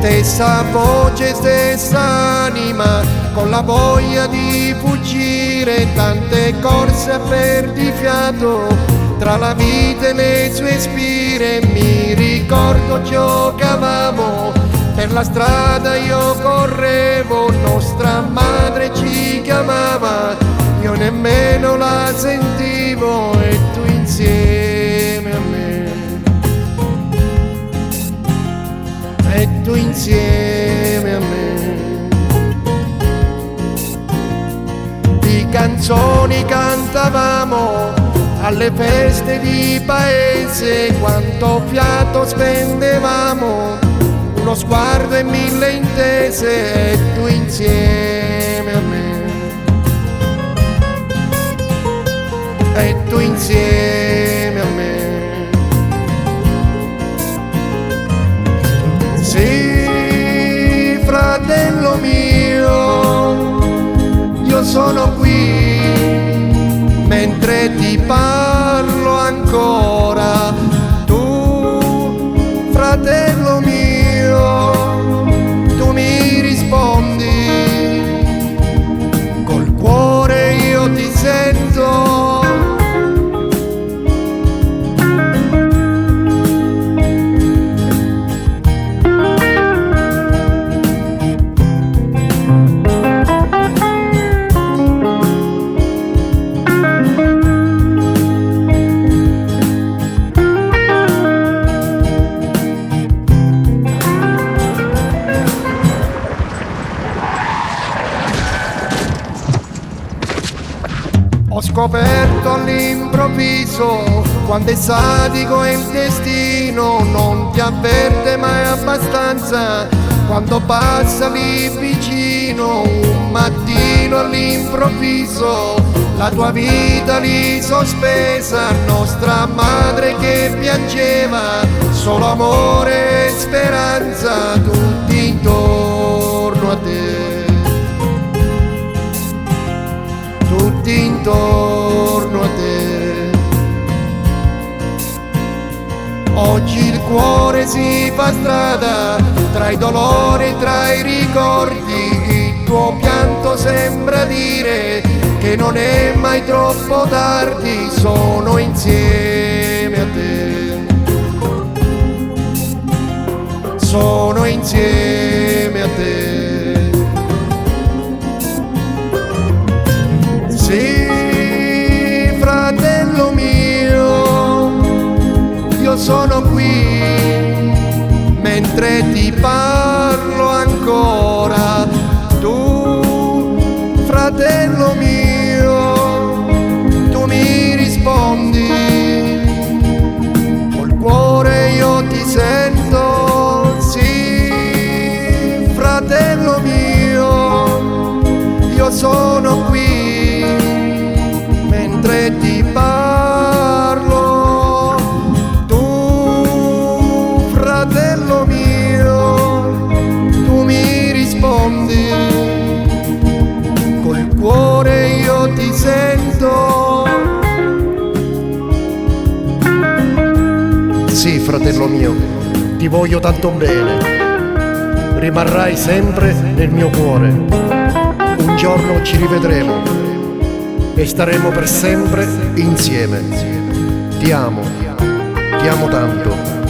Stessa voce, stessa anima, con la voglia di fuggire, tante corse a perdifiato, tra la vita e le sue spire. Mi ricordo giocavamo, per la strada io correvo, nostra madre ci chiamava, io nemmeno la sentivo, e tu insieme a me, e tu insieme a me. Di canzoni cantavamo alle feste di paese, quanto fiato spendevamo, uno sguardo e mille intese, e tu insieme a me, e tu insieme a me. Sì, fratello mio, io sono qui, mentre ti parlo ancora. Tu, fratello mio, tu mi rispondi, col cuore io ti sento. Ho scoperto all'improvviso, quando è sadico e il destino non ti avverte mai abbastanza, quando passa lì vicino, un mattino all'improvviso, la tua vita lì sospesa, nostra madre che piangeva, solo amore e speranza, tutti intorno a te, tutti intorno a te. Oggi il cuore si fa strada, tra i dolori e tra i ricordi, il tuo pianto sembra dire che non è mai troppo tardi, sono insieme a te, sono insieme a te. Sì, fratello mio, io sono qui, mentre ti parlo ancora. Tu, fratello mio, tu mi rispondi, col cuore io ti sento. Sì, fratello mio, io sono qui, mentre ti parlo. Tu, fratello mio, tu mi rispondi, col cuore io ti sento. Sì, fratello mio, ti voglio tanto bene, rimarrai sempre nel mio cuore. Un giorno ci rivedremo e staremo per sempre insieme. Ti amo tanto.